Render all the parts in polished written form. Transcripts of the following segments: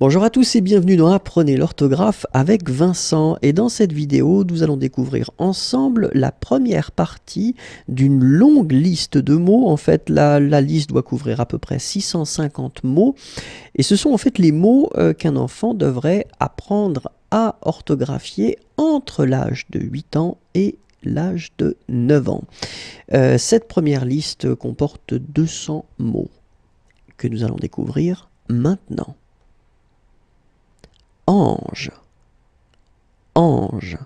Bonjour à tous et bienvenue dans Apprenez l'orthographe avec Vincent. Et dans cette vidéo, nous allons découvrir ensemble la première partie d'une longue liste de mots. En fait, la liste doit couvrir à peu près 650 mots. Et ce sont en fait les mots qu'un enfant devrait apprendre à orthographier entre l'âge de 8 ans et l'âge de 9 ans. Cette première liste comporte 200 mots que nous allons découvrir maintenant. Ange, ange,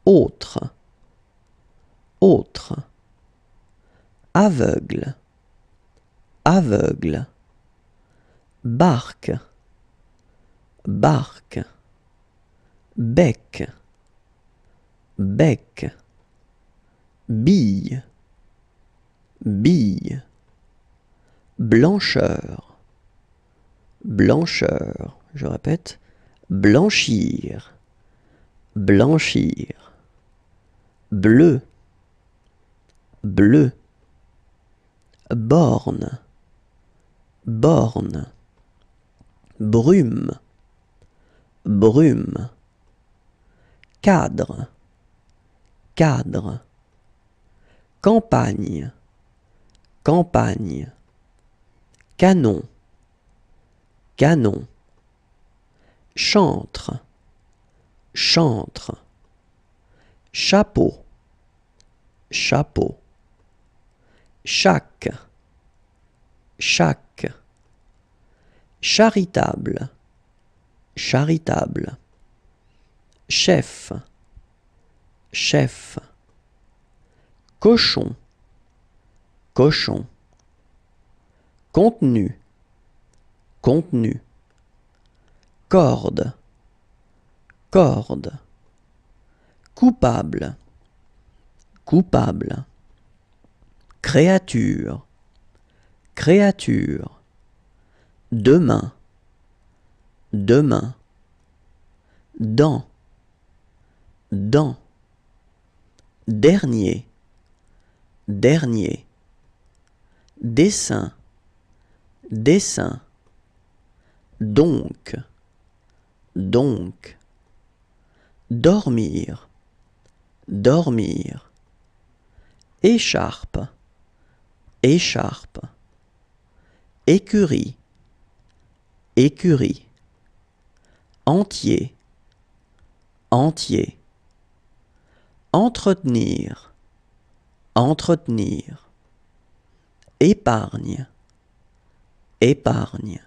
autre, autre, aveugle, aveugle, barque, barque, bec, bec, bille, bille, blancheur, blancheur, je répète, blanchir, blanchir, bleu, bleu, borne, borne, brume, brume, cadre, cadre, campagne, campagne, canon, canon, chantre, chantre, chapeau, chapeau, chaque, chaque, charitable, charitable, chef, chef, cochon, cochon, contenu, contenu, corde, corde, coupable, coupable, créature, créature, demain, demain, dent, dent, dernier, dernier, dessin, dessin, donc, donc, dormir, dormir, écharpe, écharpe, écurie, écurie, entier, entier, entretenir, entretenir, épargne, épargne,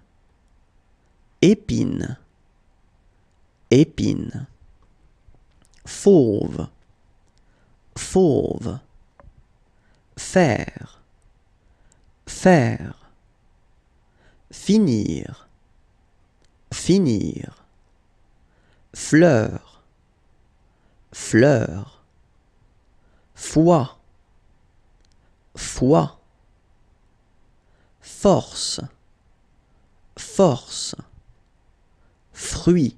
épine, épine, fauve, fauve, faire, faire, finir, finir, fleur, fleur, foi, foi, force, force, fruit,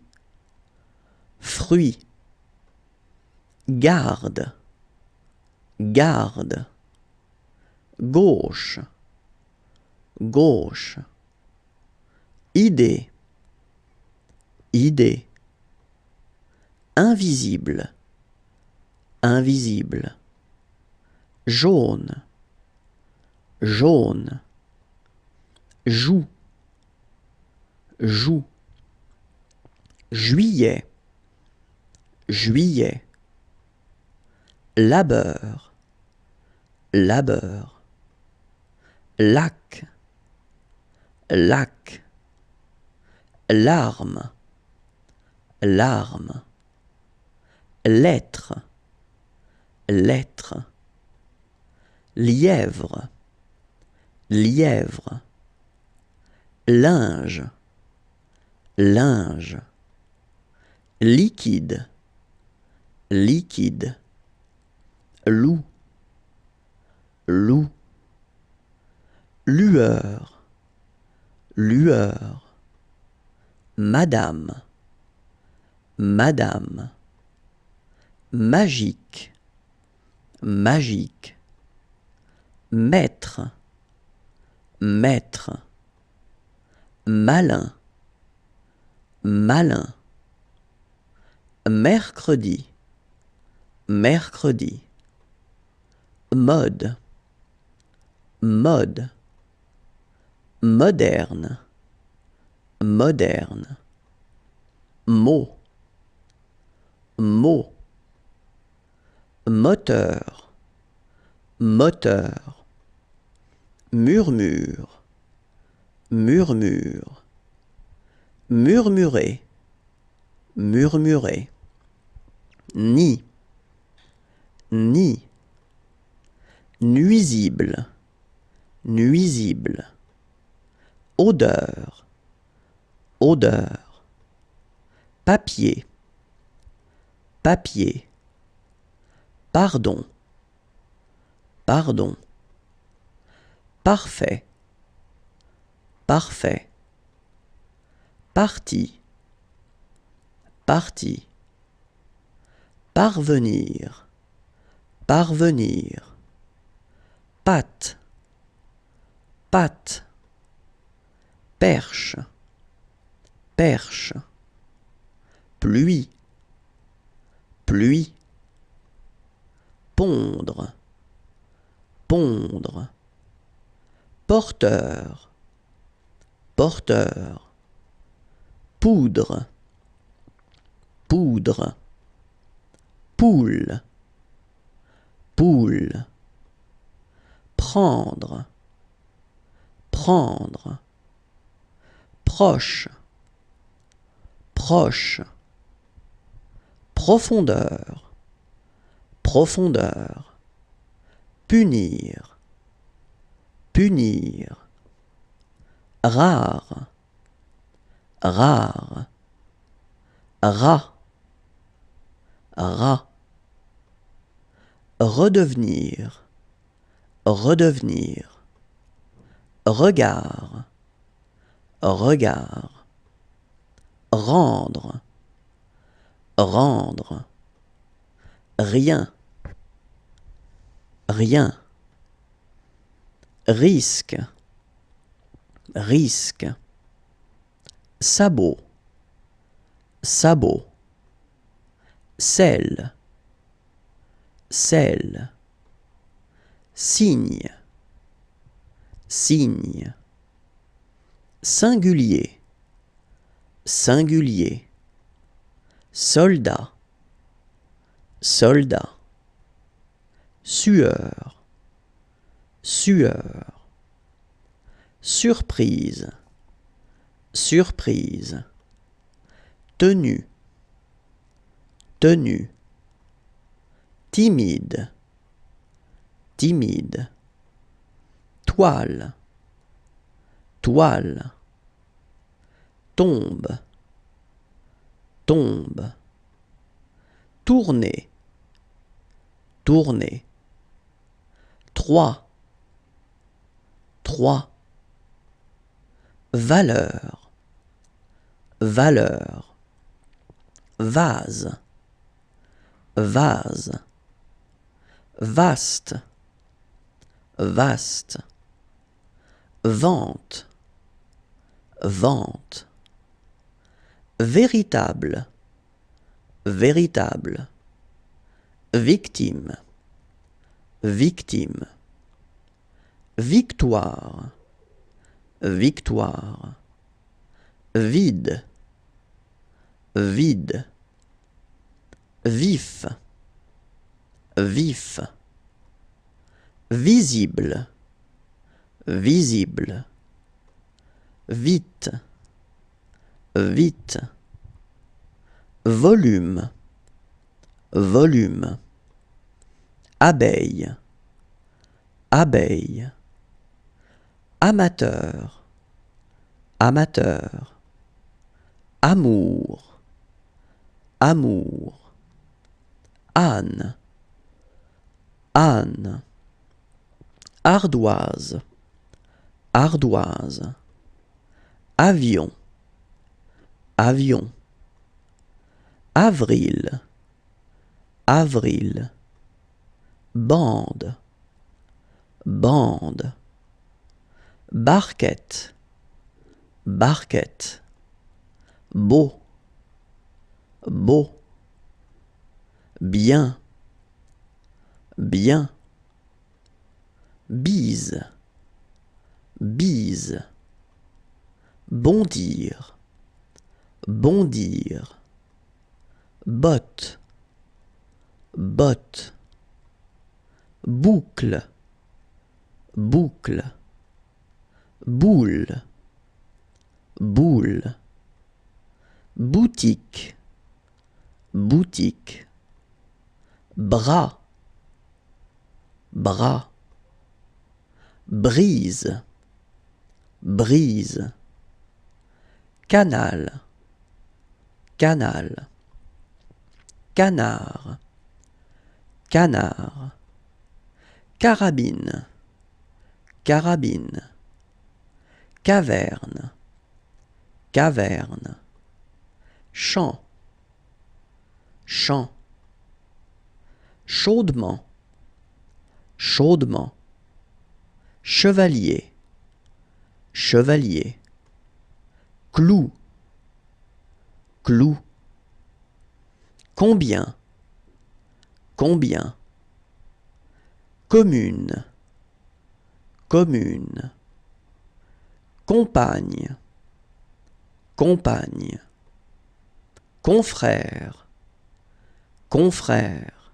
fruit, garde, garde, gauche, gauche, idée, idée, invisible, invisible, jaune, jaune, joue, joue, juillet, juillet, labeur, labeur, lac, lac, larme, larme, lettre, lettre, lièvre, lièvre, linge, linge, liquide, liquide, loup, loup, lueur, lueur, madame, madame, magique, magique, maître, maître, malin, malin, mercredi, mercredi, mode, mode, moderne, moderne, mot, mot, moteur, moteur, murmure, murmure, murmurer, murmurer, nid, nid, nuisible, nuisible, odeur, odeur, papier, papier, pardon, pardon, parfait, parfait, parti, parti, parvenir, parvenir, patte, patte, perche, perche, pluie, pluie, pondre, pondre, porteur, porteur, poudre, poudre, poule, poule, prendre, prendre, proche, proche, profondeur, profondeur, punir, punir, rare, rare, rat, rat, redevenir, redevenir, regard, regard, rendre, rendre, rien, rien, risque, risque, sabot, sabot, sel, sel, signe, signe, singulier, singulier, soldat, soldat, sueur, sueur, surprise, surprise, tenue, tenue, timide, timide, toile, toile, tombe, tombe, tourner, tourner, trois, trois, valeur, valeur, vase, vase, vaste, vaste, vente, vente, véritable, véritable, victime, victime, victoire, victoire, vide, vide, vif, vif, visible, visible, vite, vite, volume, volume, abeille, abeille, amateur, amateur, amour, amour, âne, âne, ardoise, ardoise, avion, avion, avril, avril, bande, bande, barquette, barquette, beau, beau, bien, bien, bise, bise, bondir, bondir, botte, botte, boucle, boucle, boule, boule, boutique, boutique, bras, bras, brise, brise, canal, canal, canard, canard, carabine, carabine, caverne, caverne, champ, champ, chaudement, chaudement, chevalier, chevalier, clou, clou, combien, combien, commune, commune, compagne, compagne, confrère, confrère,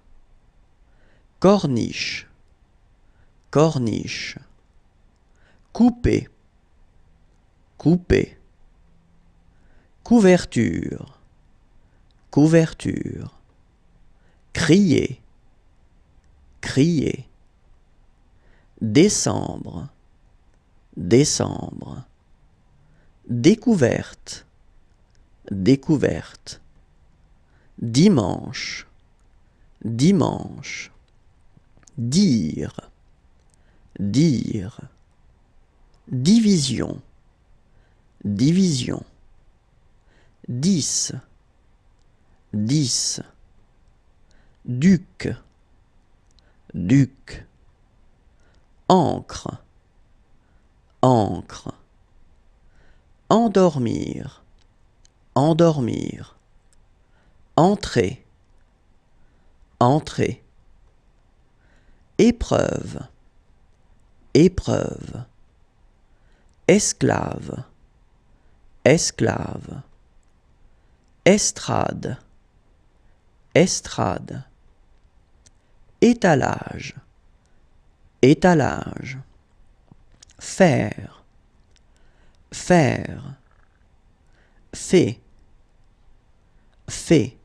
corniche, corniche, couper, couper, couverture, couverture, crier, crier, décembre, décembre, découverte, découverte, dimanche, dimanche, dire, dire, division, division, 10, 10, duc, duc, encre, encre, endormir, endormir, entrer, entrer, épreuve, épreuve, esclave, esclave, estrade, estrade, étalage, étalage, faire, faire, fait, fait,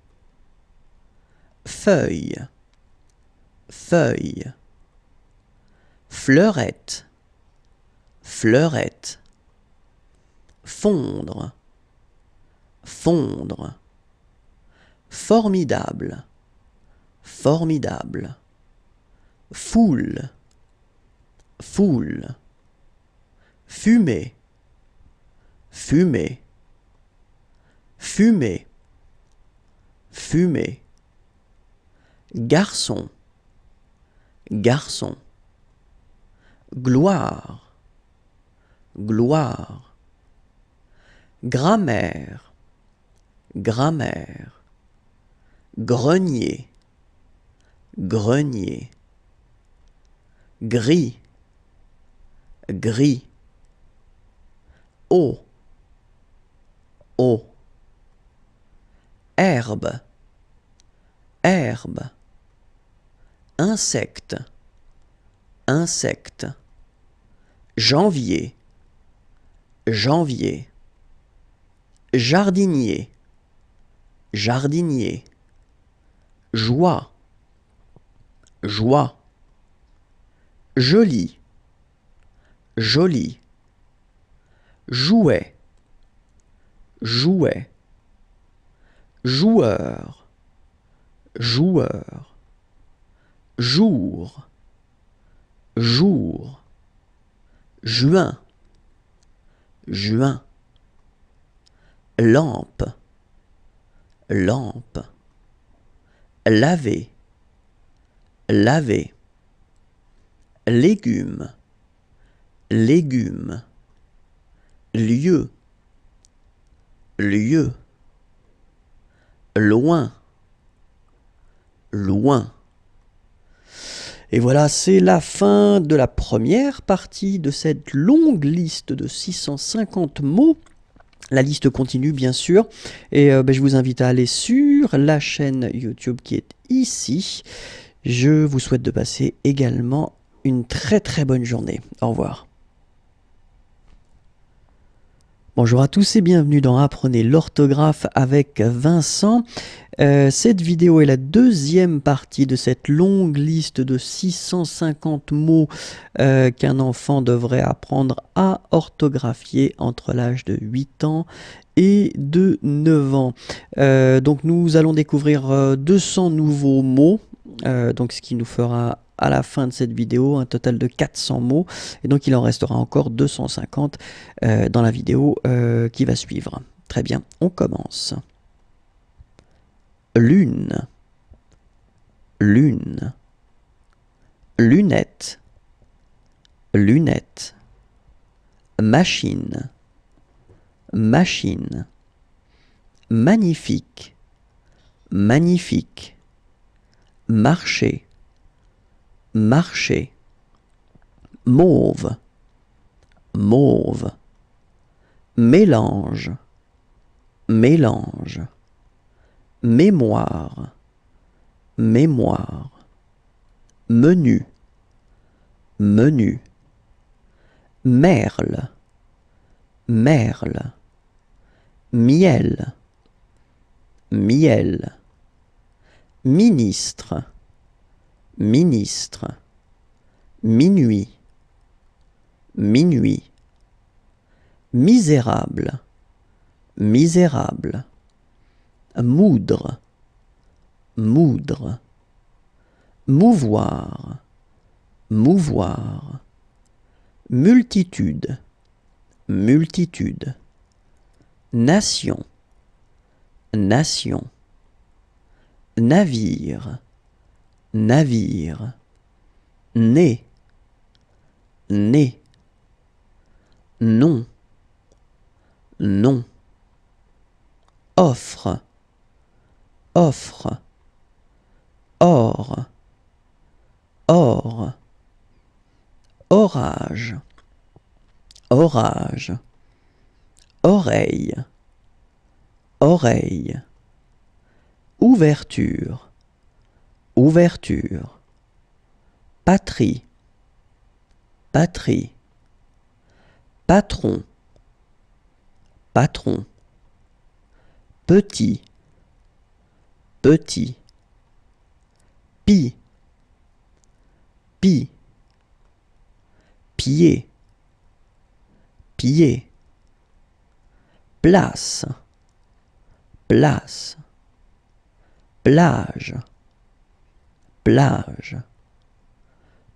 feuille, feuille, fleurette, fleurette, fondre, fondre, formidable, formidable, foule, foule, fumer, fumer, fumer, fumer, garçon, garçon, gloire, gloire, grammaire, grammaire, grenier, grenier, gris, gris, eau, eau, herbe, herbe, insecte, insecte, janvier, janvier, jardinier, jardinier, joie, joie, joli, joli, jouet, jouet, joueur, joueur, jour, jour, juin, juin, lampe, lampe, laver, laver, légumes, légumes, lieu, lieu, loin, loin. Et voilà, c'est la fin de la première partie de cette longue liste de 650 mots. La liste continue bien sûr, et je vous invite à aller sur la chaîne YouTube qui est ici. Je vous souhaite de passer également une très très bonne journée. Au revoir. Bonjour à tous et bienvenue dans Apprenez l'orthographe avec Vincent. Cette vidéo est la deuxième partie de cette longue liste de 650 mots qu'un enfant devrait apprendre à orthographier entre l'âge de 8 ans et de 9 ans. Donc nous allons découvrir 200 nouveaux mots, donc ce qui nous fera à la fin de cette vidéo un total de 400 mots, et donc il en restera encore 250 dans la vidéo qui va suivre. Très bien, on commence. Lune, lune, lunette, lunette, machine, machine, magnifique, magnifique, marcher, marcher, mauve, mauve, mélange, mélange, mémoire, mémoire, menu, menu, merle, merle, miel, miel, ministre, ministre, minuit, minuit, misérable, misérable, moudre, moudre, mouvoir, mouvoir, multitude, multitude, nation, nation, navire, navire, nez, nez, nom, nom, offre, offre, or, or, orage, orage, oreille, oreille, ouverture, ouverture, patrie, patrie, patron, patron, petit, petit, pie, pie, pied, pied, place, place, plage, plage,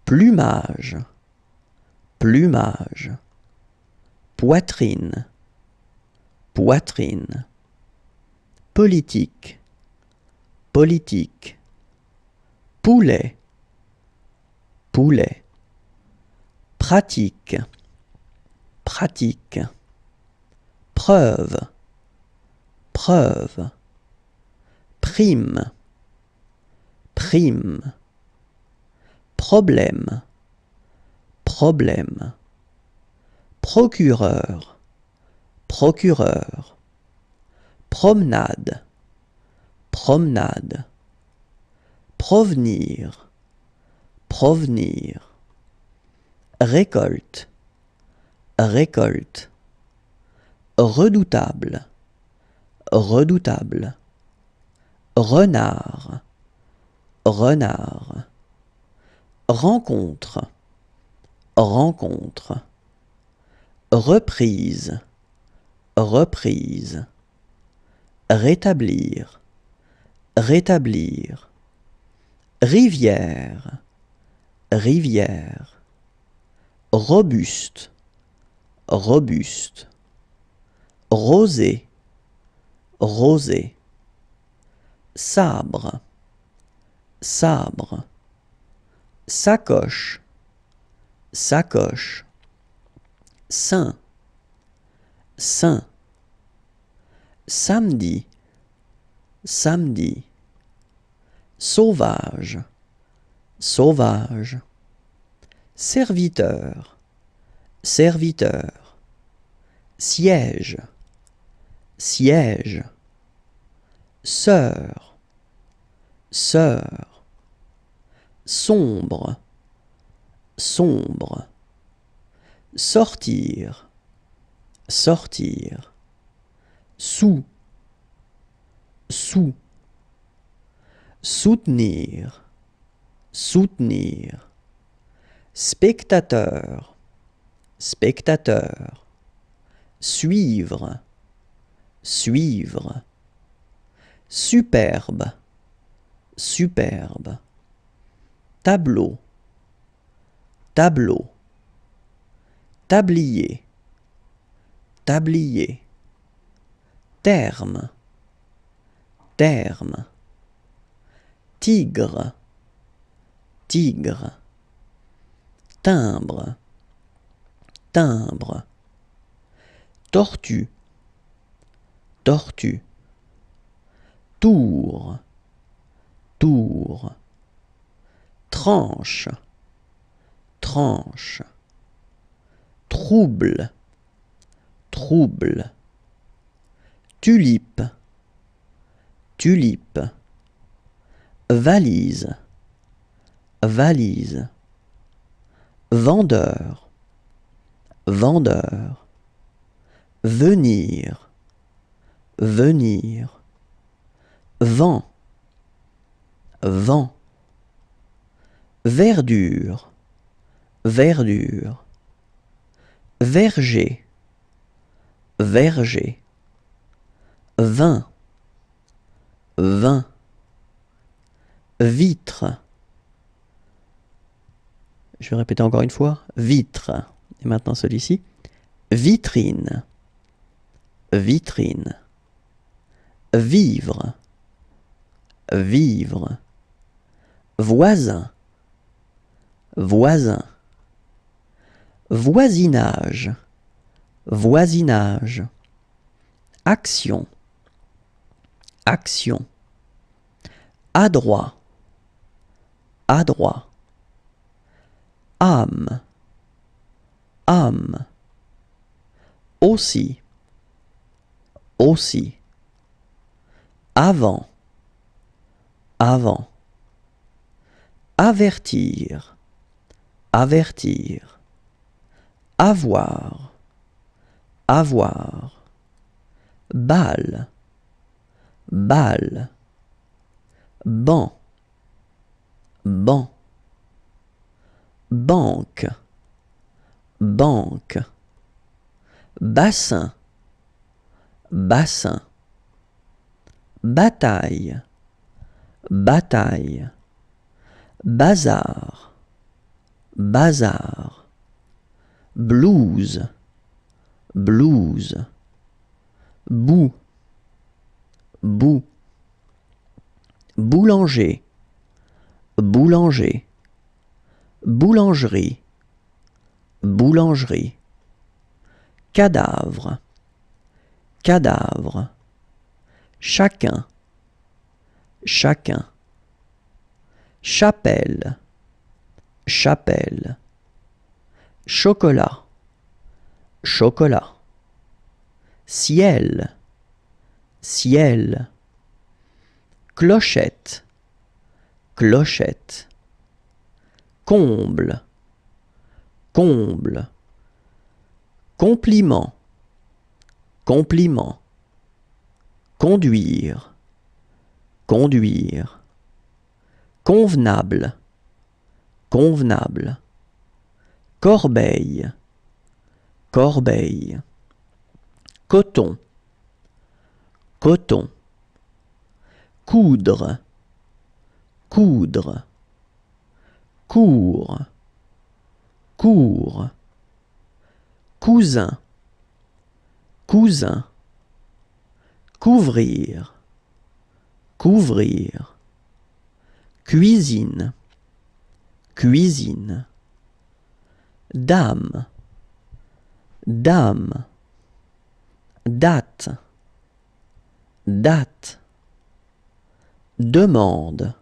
plumage, plumage, poitrine, poitrine, politique, politique, poulet, poulet, pratique, pratique, preuve, preuve, prime, prime, problème, problème, procureur, procureur, promenade, promenade, provenir, provenir, récolte, récolte, redoutable, redoutable, renard, renard, rencontre, rencontre, reprise, reprise, rétablir, rétablir, rivière, rivière, robuste, robuste, rosé, rosé, sabre, sabre, sacoche, sacoche, saint, saint, samedi, samedi, sauvage, sauvage, serviteur, serviteur, siège, siège, sœur, sœur, sombre, sombre, sortir, sortir, sous, sous, soutenir, soutenir, spectateur, spectateur, suivre, suivre, superbe, superbe, tableau, tableau, tablier, tablier, terme, terme, tigre, tigre, timbre, timbre, tortue, tortue, tour, tour, tranche, tranche, trouble, trouble, tulipe, tulipe, valise, valise, vendeur, vendeur, venir, venir, vent, vent, verdure, verdure, verger, verger, vin, vin, vitre. Je vais répéter encore une fois, vitre. Et maintenant celui-ci, vitrine, vitrine, vivre, vivre, voisin, voisin, voisinage, voisinage, action, action, adroit, adroit, âme, âme, aussi, aussi, avant, avant, avertir, avertir, avoir, avoir, balle, balle, banc, banc, banque, banque, bassin, bassin, bataille, bataille, bazar, bazar, blouse, blouse, bout, bout, boulanger, boulanger, boulangerie, boulangerie, cadavre, cadavre, chacun, chacun, chapelle, chapelle, chocolat, chocolat, ciel, ciel, clochette, clochette, comble, comble, compliment, compliment, conduire, conduire, convenable, convenable, corbeille, corbeille, coton, coton, coudre, coudre, cours, cours, cousin, cousin, couvrir, couvrir, cuisine, cuisine, dame, dame, date, date, demande,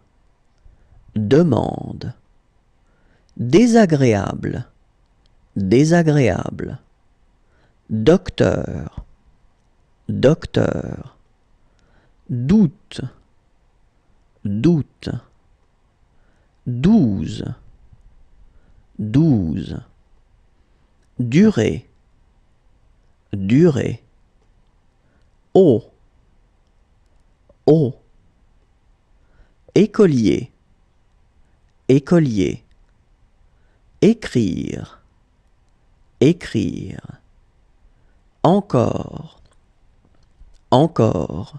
demande, désagréable, désagréable, docteur, docteur, doute, doute, 12, 12, durée, durée, eau, eau, écolier, écolier, écrire, écrire, encore, encore,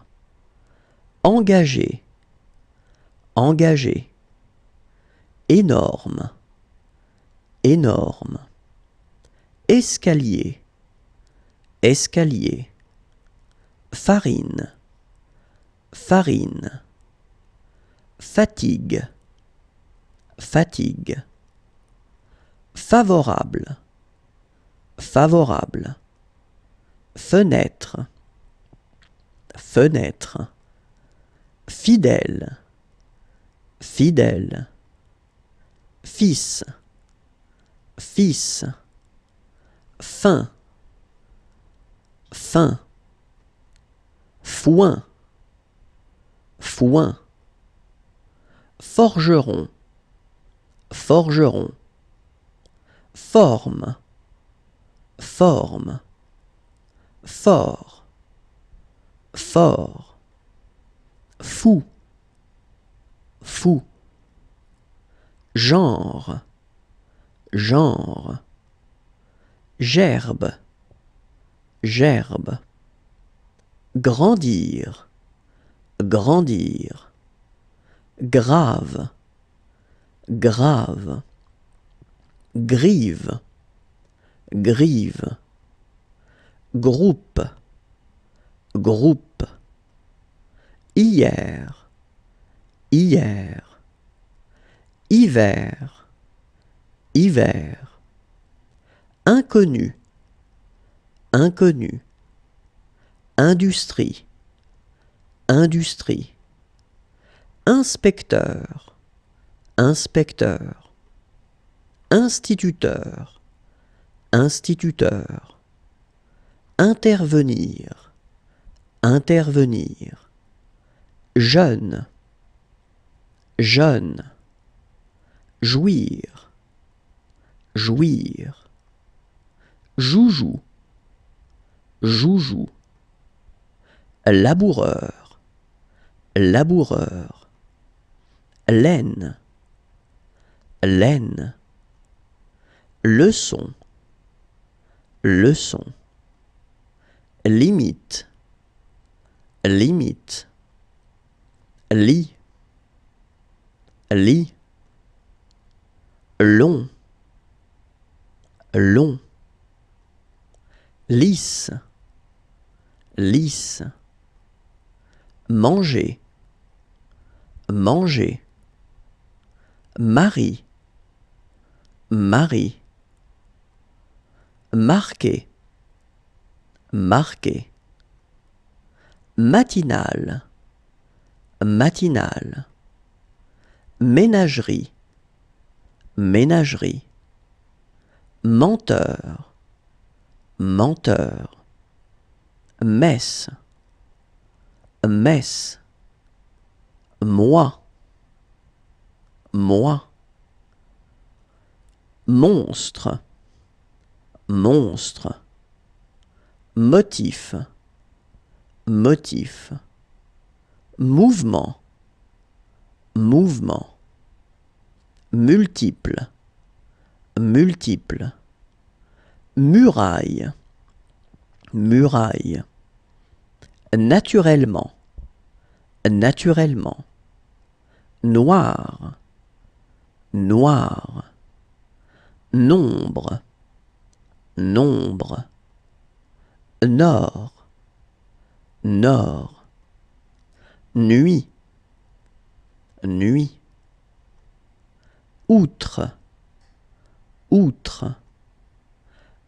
engagé, engagé, énorme, énorme, escalier, escalier, farine, farine, fatigue, fatigue, favorable, favorable, fenêtre, fenêtre, fidèle, fidèle, fils, fils, fin, fin, foin, foin, forgeron, forgeron, forme, forme, fort, fort, fou, fou, genre, genre, gerbe, gerbe, grandir, grandir, grave, grave, grive, grive, groupe, groupe, hier, hier, hiver, hiver, inconnu, inconnu, industrie, industrie, inspecteur, inspecteur, instituteur, instituteur, intervenir, intervenir, jeune, jeune, jouir, jouir, joujou, joujou, laboureur, laboureur, laine, laine, leçon, leçon, limite, limite, lit, lit, long, long, lisse, lisse, manger, manger, mari, mari, marquer, marquer, matinale, matinale, ménagerie, ménagerie, menteur, menteur, messe, messe, moi, moi, monstre, monstre, motif, motif, mouvement, mouvement, multiple, multiple, muraille, muraille, naturellement, naturellement, noir, noir, nombre, nombre, nord, nord, nuit, nuit, outre, outre,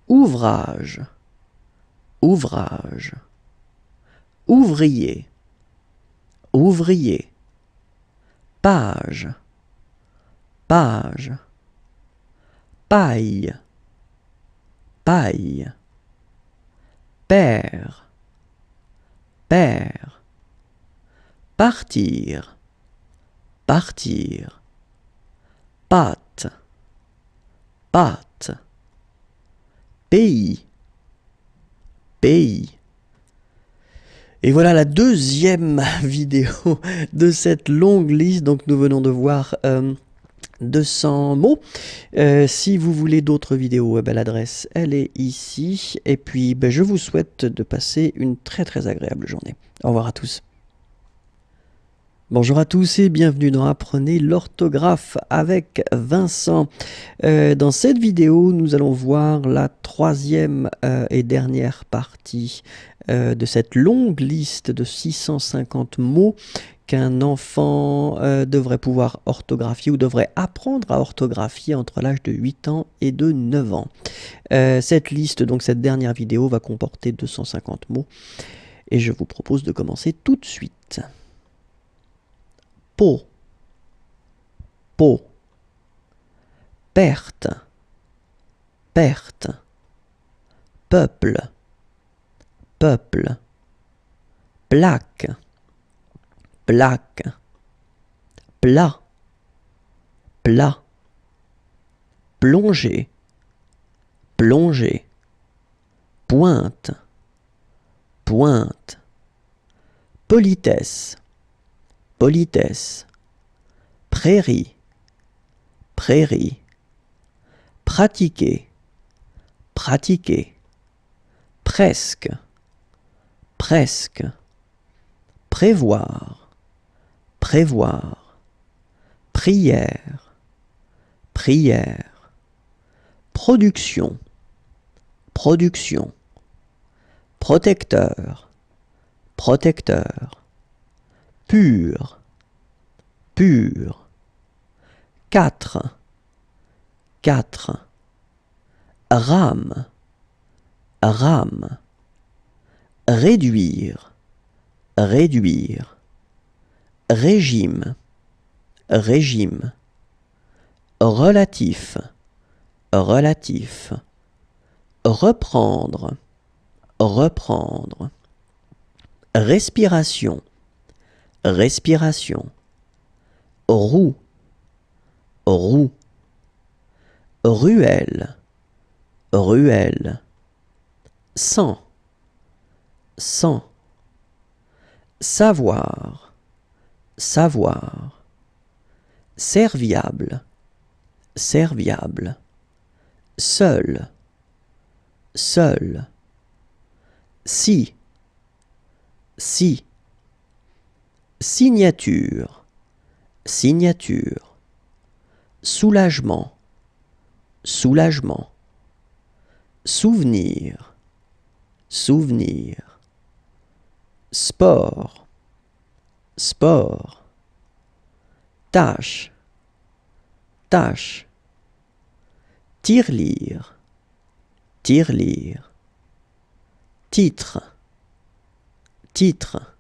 ouvrage, ouvrage, ouvrier, ouvrier, page, page, paille, paille, père, père, partir, partir, pâte, pâte, pays, pays. Et voilà la deuxième vidéo de cette longue liste. Donc nous venons de voir 200 mots. Si vous voulez d'autres vidéos, l'adresse elle est ici. Et puis je vous souhaite de passer une très agréable journée. Au revoir à tous. Bonjour à tous et bienvenue dans Apprenez l'orthographe avec Vincent. Dans cette vidéo, nous allons voir la troisième et dernière partie de cette longue liste de 650 mots qu'un enfant devrait pouvoir orthographier ou devrait apprendre à orthographier entre l'âge de 8 ans et de 9 ans. Cette liste, donc cette dernière vidéo, va comporter 250 mots et je vous propose de commencer tout de suite. Peau, peau, perte, perte, peuple, peuple, plaque, plaque, plat, plat, plongée, plongée, pointe, pointe, politesse, politesse, prairie, prairie, pratiquer, pratiquer, presque, presque, prévoir, prévoir, prière, prière, production, production, protecteur, protecteur, pur, pur, quatre, quatre, rame, rame, réduire, réduire, régime, régime, relatif, relatif, reprendre, reprendre, respiration, respiration, roue, roue, ruelle, ruelle, sang, sang, savoir, savoir, serviable, serviable, seul, seul, si, si, signature, signature, soulagement, soulagement, souvenir, souvenir, sport, sport, tâche, tâche, tirelire, tirelire, titre, titre,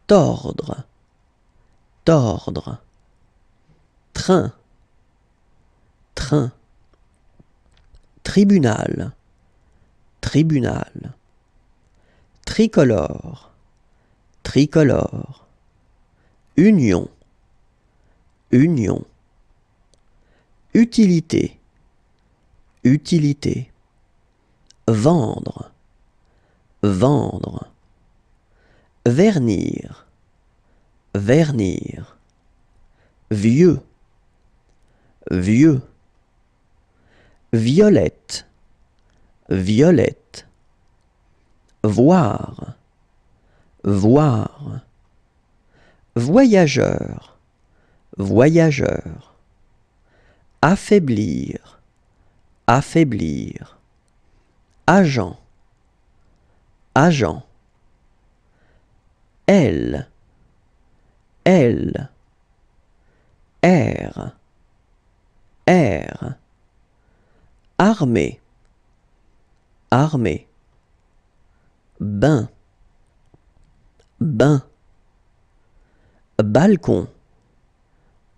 tordre, tordre, train, train, tribunal, tribunal, tricolore, tricolore, union, union, utilité, utilité, vendre, vendre, vernir, vernir, vieux, vieux, violette, violette, voir, voir, voyageur, voyageur, affaiblir, affaiblir, agent, agent, elle, elle, air, air, armée, armée, bain, bain, balcon,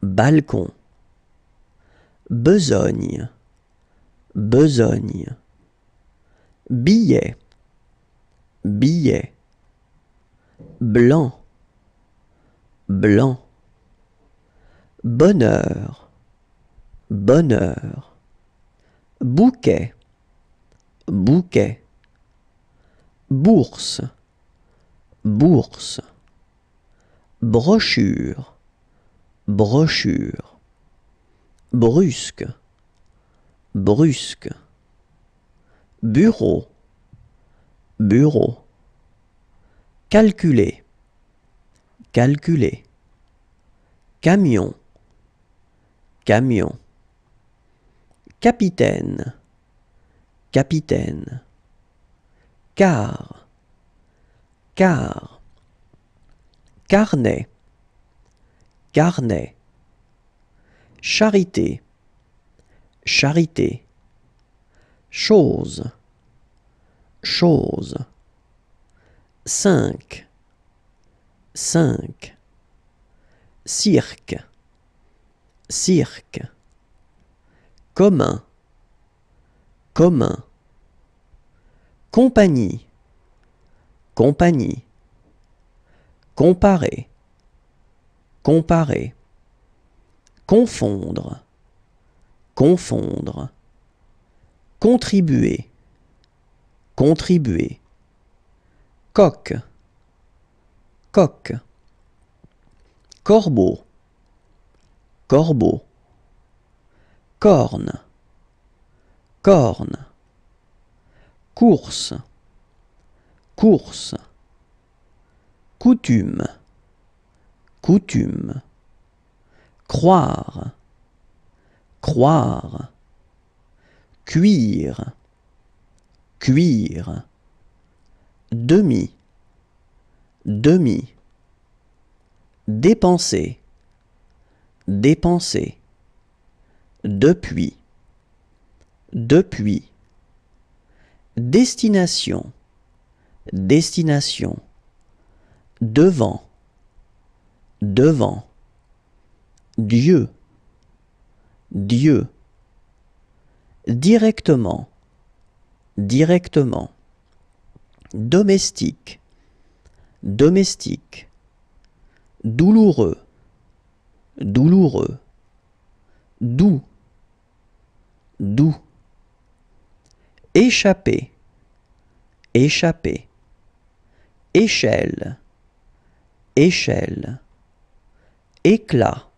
balcon, besogne, besogne, billet, billet, blanc, blanc, bonheur, bonheur, bouquet, bouquet, bourse, bourse, brochure, brochure, brusque, brusque, bureau, bureau, calculer, calculer, camion, camion, capitaine, capitaine, car, car, carnet, carnet, charité, charité, chose, chose, 5, 5, cirque, cirque, commun, commun, compagnie, compagnie, comparer, comparer, confondre, confondre, contribuer, contribuer, coq, coq, corbeau, corbeau, corne, corne, course, course, coutume, coutume, croire, croire, cuire, cuire, demi, demi, dépenser, dépenser, depuis, depuis, destination, destination, devant, devant, Dieu, Dieu, directement, directement, domestique, domestique, douloureux, douloureux, doux, doux, échapper, échapper, échelle, échelle, éclat,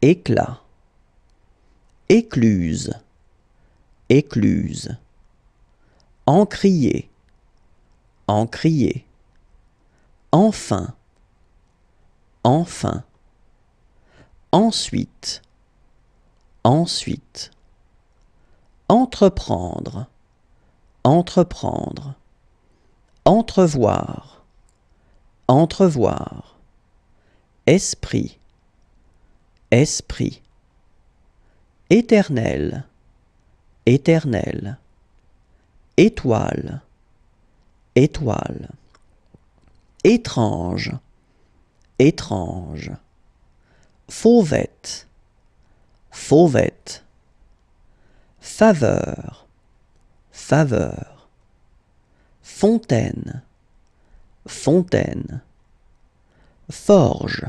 éclat, écluse, écluse, encrier, encrier, enfin, enfin, ensuite, ensuite, entreprendre, entreprendre, entrevoir, entrevoir, esprit, esprit, éternel, éternel, étoile, étoile, étrange, étrange, fauvette, fauvette, faveur, faveur, fontaine, fontaine, forge,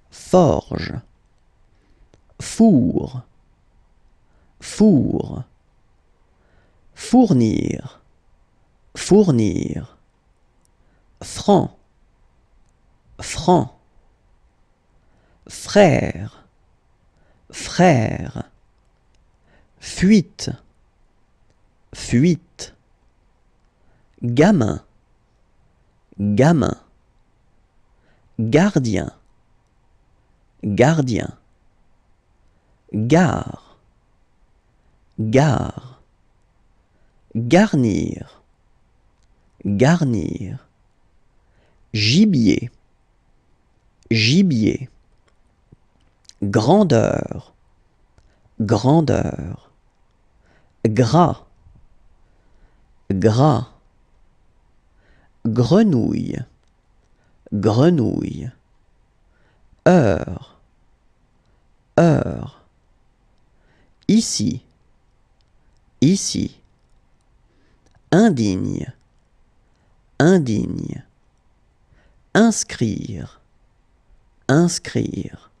forge, four, four, fournir, fournir, franc, franc, frère, frère, fuite, fuite, gamin, gamin, gardien, gardien, gare, gare, garnir, garnir, gibier, gibier, grandeur, grandeur, gras, gras, grenouille, grenouille, heure, heure. Ici, ici. Indigne, indigne. Inscrire, inscrire.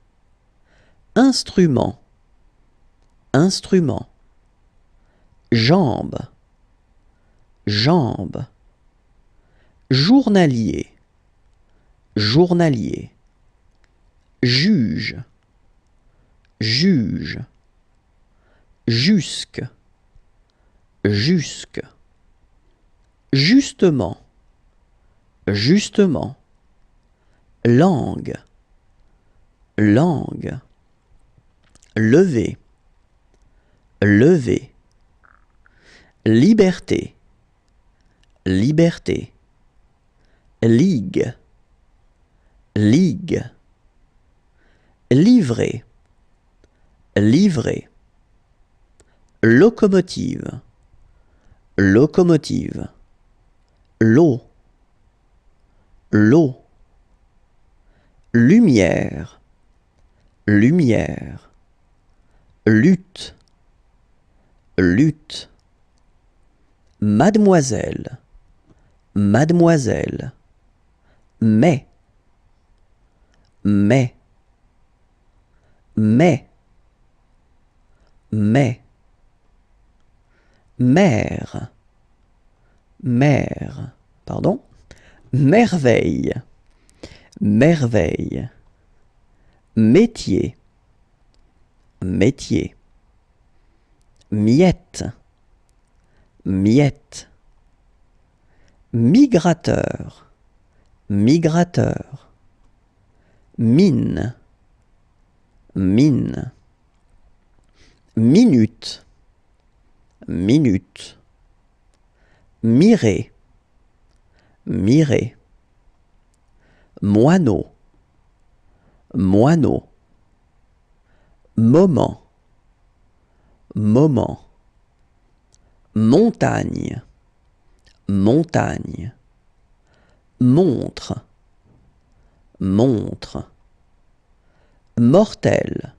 Instrument, instrument. Jambe, jambe. Journalier, journalier. Juge, juge. Jusque, jusque. Justement, justement. Langue, langue. Lever, lever. Liberté, liberté. Ligue, ligue. Livrer, livrer. Locomotive, locomotive. L'eau, l'eau. Lumière, lumière. Lutte, lutte. Mademoiselle, mademoiselle. Mais, mais. Mais, mais. Mère, mère. Pardon. Merveille, merveille. Métier, métier. Miette, miette. Migrateur, migrateur. Mine, mine. Minute, minute. Mirer, mirer. Moineau, moineau. Moment, moment. Montagne, montagne. Montre, montre. Mortel,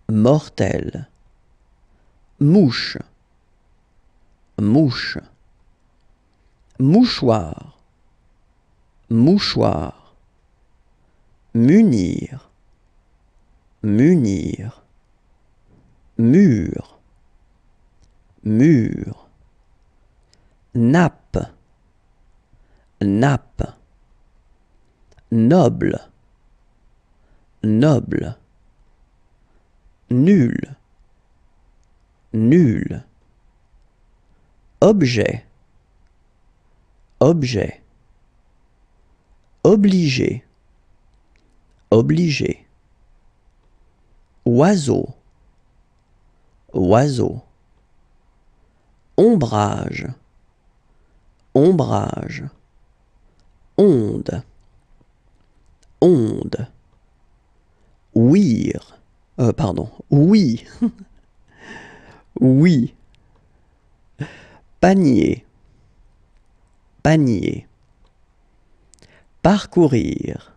mortel. Mouche, mouche. Mouchoir, mouchoir. Munir, munir. Mur, mur. Nappe, nappe. Noble, noble. Nul, nul. Objet, objet. Obligé, obligé. Oiseau, oiseau. Ombrage, ombrage. Onde, onde. Ouïr, pardon, oui, oui. Panier, panier. Parcourir,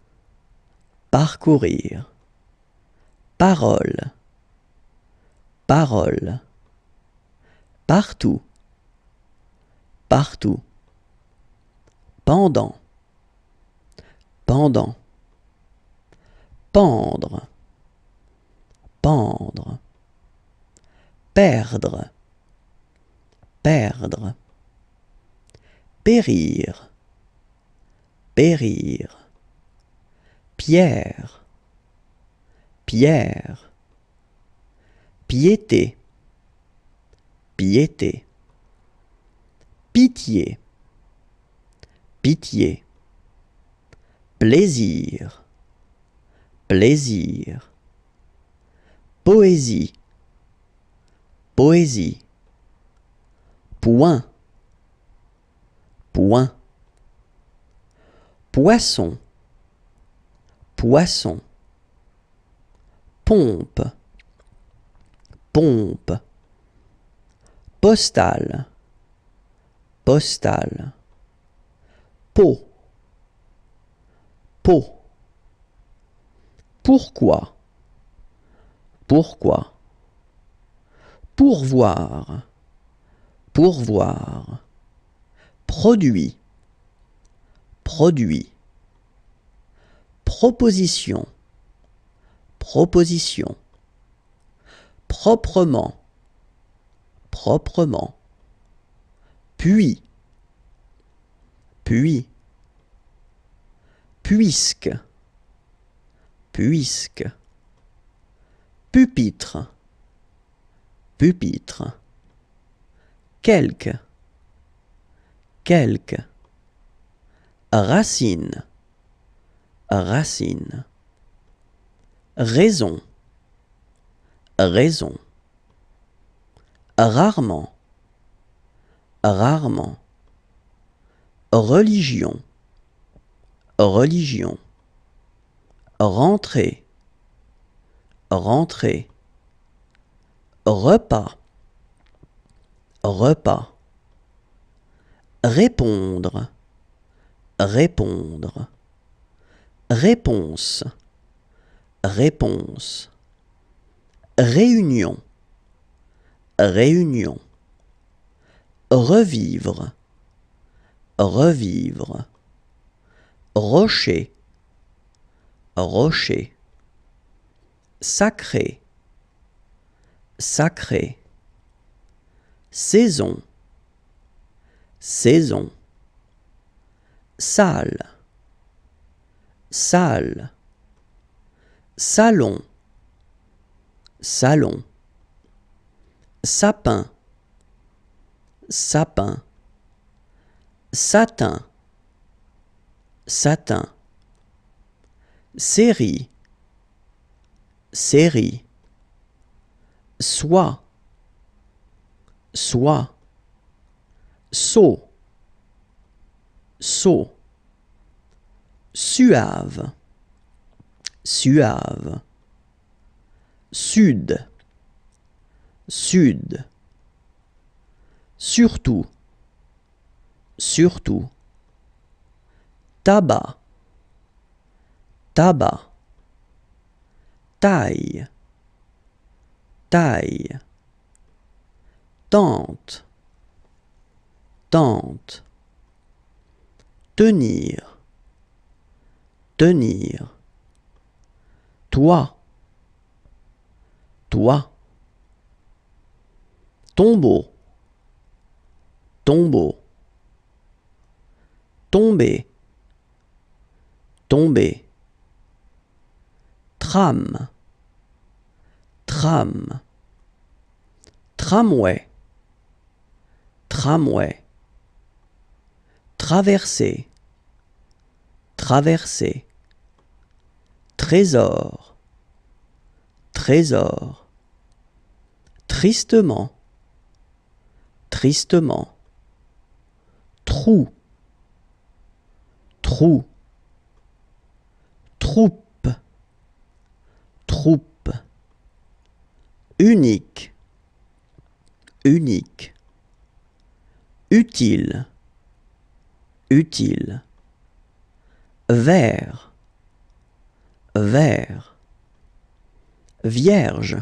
parcourir. Parole, parole. Partout, partout. Pendant, pendant. Pendre, pendre. Perdre, perdre. Périr, périr. Pierre, pierre. Piété, piété. Pitié, pitié. Plaisir, plaisir. Poésie, poésie. Point, point. Poisson, poisson. Pompe, pompe. Postale, postale. Pot, pot. Pourquoi? Pourquoi? Pourvoir. Pourvoir. Produit. Produit. Proposition. Proposition. Proprement. Proprement. Puis. Puis. Puisque. Puisque. Pupitre. Pupitre. Quelque. Quelque. Racine. Racine. Raison. Raison. Rarement. Rarement. Religion. Religion. Rentrer. Rentrer. Repas. Repas. Répondre. Répondre. Réponse. Réponse. Réunion. Réunion. Revivre. Revivre. Rocher. Rocher. Sacré. Sacré. Saison. Saison. Salle. Salle. Salon. Salon. Sapin. Sapin. Satin. Satin. Série. Série. Soie. Soie. Seau. Seau. Suave. Suave. Sud. Sud. Surtout. Surtout. Tabac. Tabac. Taille. Taille. Tente. Tente. Tenir. Tenir. Toi. Toi. Tombeau. Tombeau. Tomber. Tomber. Tram. Tram. Tramway. Tramway. Traverser. Traverser. Trésor. Trésor. Tristement. Tristement. Trou. Trou. Troupe. Troupe. Unique. Unique. Utile. Utile. Vert. Vert. Vierge.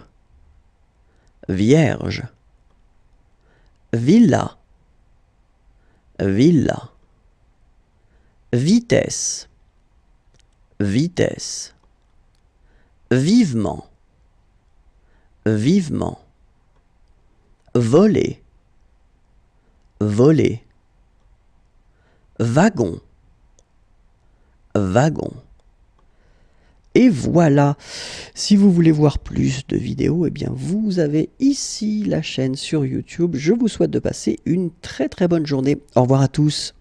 Vierge. Villa. Villa. Vitesse. Vitesse. Vivement. Vivement. Voler. Voler. Wagon. Wagon. Et voilà, si vous voulez voir plus de vidéos, eh bien vous avez ici la chaîne sur YouTube. Je vous souhaite de passer une très très bonne journée. Au revoir à tous.